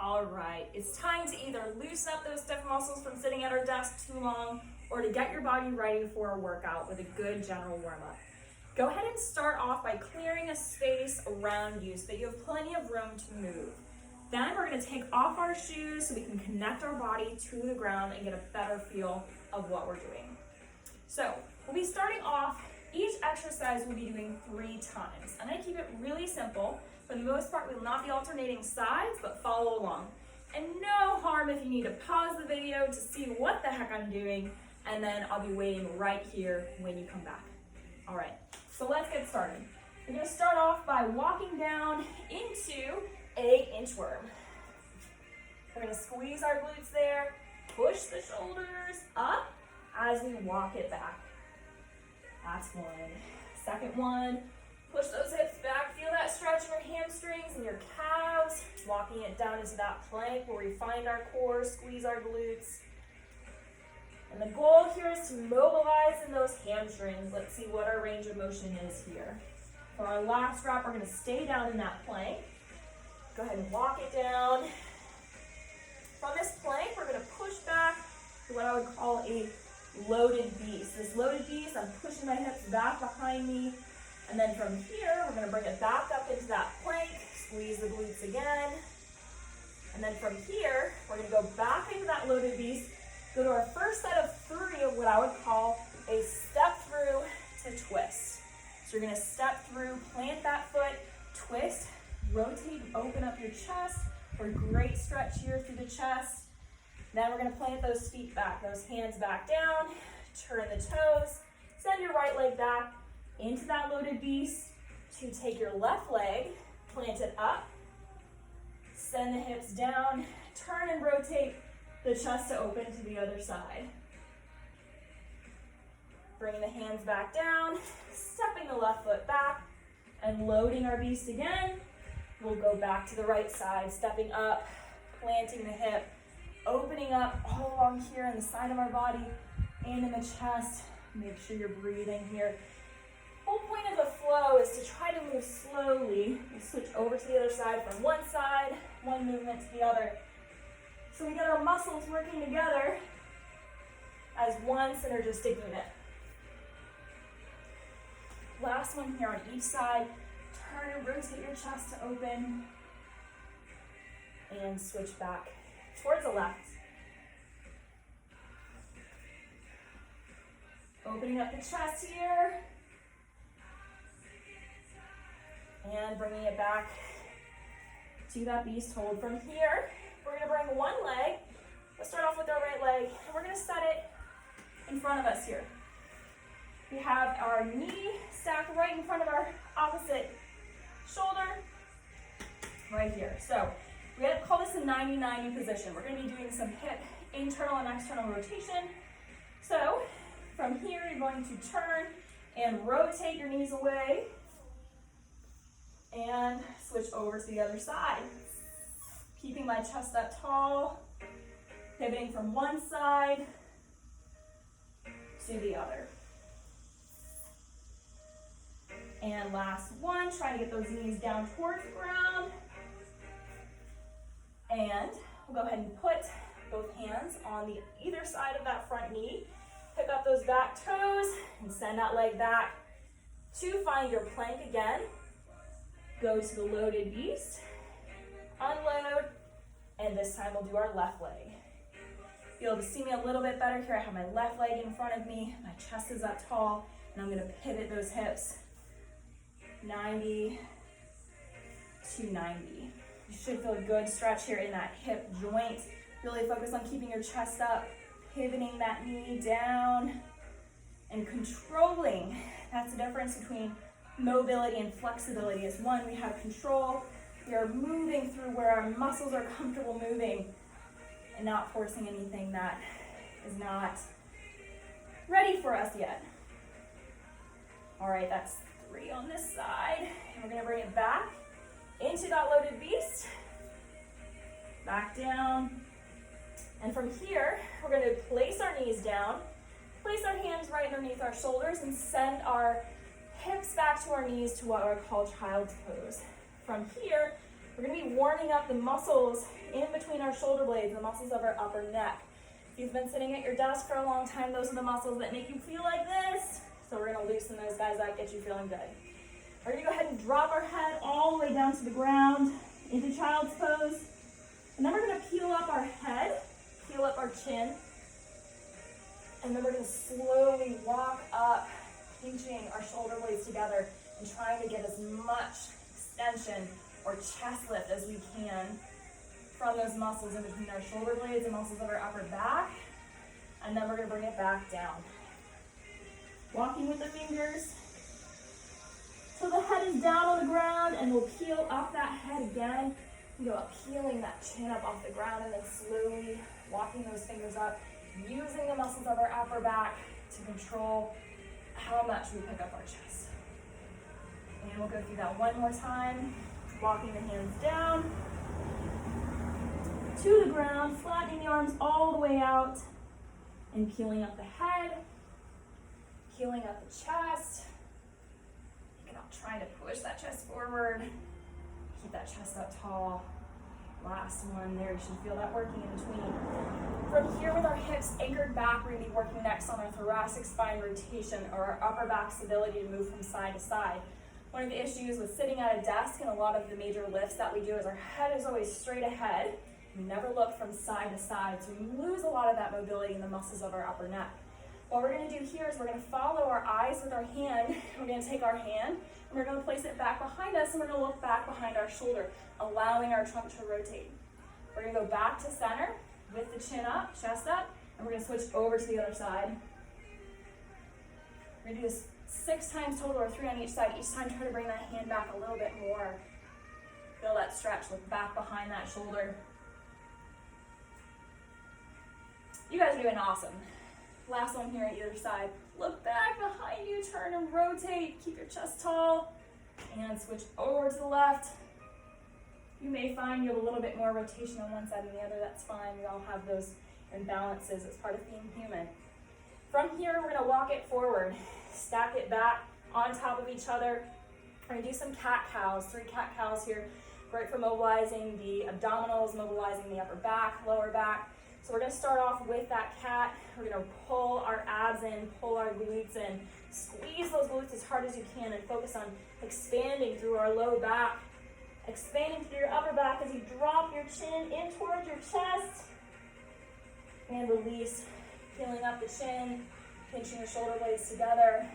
All right, it's time to either loosen up those stiff muscles from sitting at our desk too long or to get your body ready for a workout with a good general warm-up. Go ahead and start off by clearing a space around you so that you have plenty of room to move. Then we're going to take off our shoes so we can connect our body to the ground and get a better feel of what we're doing. So we'll be starting off, each exercise we'll be doing 3 times. I'm going to keep it really simple. For the most part, we will not be alternating sides, but follow along. And no harm if you need to pause the video to see what the heck I'm doing, and then I'll be waiting right here when you come back. All right, so let's get started. We're going to start off by walking down into a inchworm. We're going to squeeze our glutes there, push the shoulders up as we walk it back. That's one. Second one. Push those hips back, feel that stretch in your hamstrings and your calves, walking it down into that plank where we find our core, squeeze our glutes. And the goal here is to mobilize in those hamstrings. Let's see what our range of motion is here. For our last rep, we're going to stay down in that plank. Go ahead and walk it down. From this plank, we're going to push back to what I would call a loaded beast. This loaded beast, I'm pushing my hips back behind me. And then from here, we're going to bring it back up into that plank, squeeze the glutes again. And then from here, we're going to go back into that loaded beast, go to our first set of 3 of what I would call a step through to twist. So you're going to step through, plant that foot, twist, rotate, open up your chest for a great stretch here through the chest. Then we're going to plant those feet back, those hands back down, turn the toes, send your right leg back into that loaded beast to take your left leg, plant it up, send the hips down, turn and rotate the chest to open to the other side. Bringing the hands back down, stepping the left foot back, and loading our beast again. We'll go back to the right side, stepping up, planting the hip, opening up all along here on the side of our body and in the chest. Make sure you're breathing here. The whole point of the flow is to try to move slowly. We switch over to the other side from one side, one movement to the other. So we get our muscles working together as one synergistic unit. Last one here on each side. Turn and rotate your chest to open. And switch back towards the left. Opening up the chest here. And bringing it back to that beast hold. From here, we're going to bring one leg. Let's start off with our right leg, and we're going to set it in front of us here. We have our knee stacked right in front of our opposite shoulder, right here. So we call this a 90-90 position. We're going to be doing some hip internal and external rotation. So from here, you're going to turn and rotate your knees away, and switch over to the other side. Keeping my chest up tall, pivoting from one side to the other. And last one, try to get those knees down towards the ground. And we'll go ahead and put both hands on the either side of that front knee. Pick up those back toes and send that leg back to find your plank again. Go to the loaded beast, unload, and this time we'll do our left leg. You'll be able to see me a little bit better here. I have my left leg in front of me, my chest is up tall, and I'm going to pivot those hips 90 to 90. You should feel a good stretch here in that hip joint. Really focus on keeping your chest up, pivoting that knee down, and controlling. That's the difference between mobility and flexibility. Is one, we have control. We are moving through where our muscles are comfortable moving and not forcing anything that is not ready for us yet. All right, that's 3 on this side. And we're going to bring it back into that loaded beast. Back down. And from here, we're going to place our knees down, place our hands right underneath our shoulders, and send our hips back to our knees to what are called child's pose. From here, We're going to be warming up the muscles in between our shoulder blades, the muscles of our upper neck. If you've been sitting at your desk for a long time, those are the muscles that make you feel like this. So we're going to loosen those guys up, get you feeling good. We're going to go ahead and drop our head all the way down to the ground into child's pose. And then we're going to peel up our head, peel up our chin. And then we're going to slowly walk up, pinching our shoulder blades together and trying to get as much extension or chest lift as we can from those muscles in between our shoulder blades and muscles of our upper back. And then we're going to bring it back down. Walking with the fingers till the head is down on the ground, and we'll peel up that head again. Go up, peeling that chin up off the ground, and then slowly walking those fingers up, using the muscles of our upper back to control how much we pick up our chest. And we'll go through that one more time. Walking the hands down to the ground, flattening the arms all the way out, and peeling up the head, peeling up the chest. You can try to push that chest forward. Keep that chest up tall. Last one there, you should feel that working in between. From here with our hips anchored back, we're going to be working next on our thoracic spine rotation, or our upper back's ability to move from side to side. One of the issues with sitting at a desk and a lot of the major lifts that we do is our head is always straight ahead. We never look from side to side, so we lose a lot of that mobility in the muscles of our upper neck. What we're going to do here is we're going to follow our eyes with our hand. We're going to take our hand and we're going to place it back behind us, and we're going to look back behind our shoulder, allowing our trunk to rotate. We're going to go back to center with the chin up, chest up, and we're going to switch over to the other side. We're going to do this 6 times total, or 3 on each side. Each time, try to bring that hand back a little bit more. Feel that stretch, look back behind that shoulder. You guys are doing awesome. Last one here on either side. Look back behind you, turn and rotate. Keep your chest tall. And switch over to the left. You may find you have a little bit more rotation on one side than the other. That's fine. We all have those imbalances. It's part of being human. From here, we're going to walk it forward. Stack it back on top of each other. We're going to do some cat-cows, 3 cat-cows here. Great for mobilizing the abdominals, mobilizing the upper back, lower back. So we're going to start off with that cat. We're going to pull our abs in, pull our glutes in. Squeeze those glutes as hard as you can and focus on expanding through our low back. Expanding through your upper back as you drop your chin in towards your chest. And release, peeling up the chin, pinching your shoulder blades together,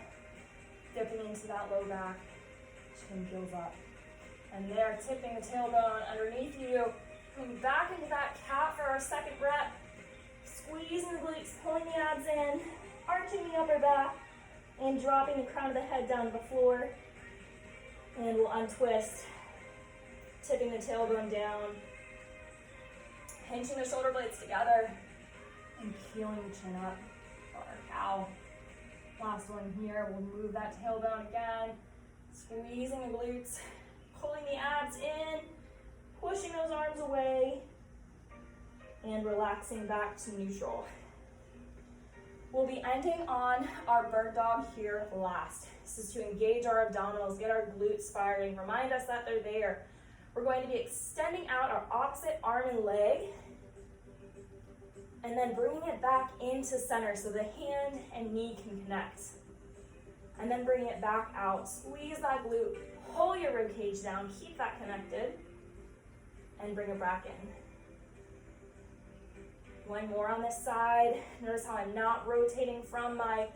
dipping into that low back. Chin peels up. And there, tipping the tailbone underneath you. Coming back into that cat for our second rep. Squeezing the glutes, pulling the abs in, arching the upper back, and dropping the crown of the head down to the floor. And we'll untwist, tipping the tailbone down, pinching the shoulder blades together, and peeling the chin up for our cow. Last one here, we'll move that tailbone again, squeezing the glutes, pulling the abs in, pushing those arms away, and relaxing back to neutral. We'll be ending on our bird dog here last. This is to engage our abdominals, get our glutes firing, remind us that they're there. We're going to be extending out our opposite arm and leg, and then bringing it back into center so the hand and knee can connect. And then bringing it back out. Squeeze that glute, pull your rib cage down, keep that connected, and bring it back in. One more on this side. Notice how I'm not rotating from my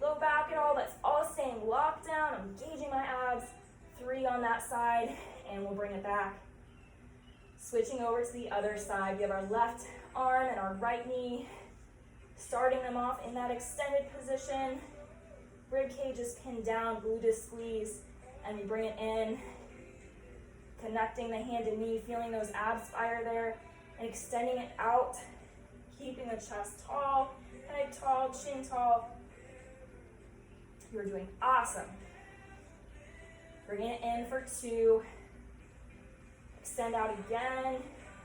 low back at all. That's all staying locked down. I'm engaging my abs. 3 on that side, and we'll bring it back. Switching over to the other side. We have our left arm and our right knee. Starting them off in that extended position. Rib cage is pinned down, gluteus squeeze, and we bring it in. Connecting the hand and knee, feeling those abs fire there, and extending it out. Keeping the chest tall, head tall, chin tall. You're doing awesome. Bringing it in for 2. Extend out again.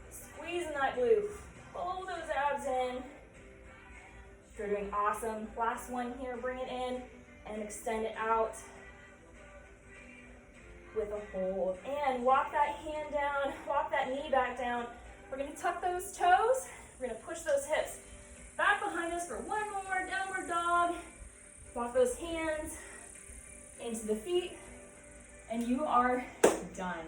Squeezing that glute. Pull those abs in. You're doing awesome. Last one here. Bring it in and extend it out. with a hold. And walk that hand down, walk that knee back down. We're gonna tuck those toes. We're gonna push those hips back behind us for one more downward dog. Walk those hands into the feet, and you are done.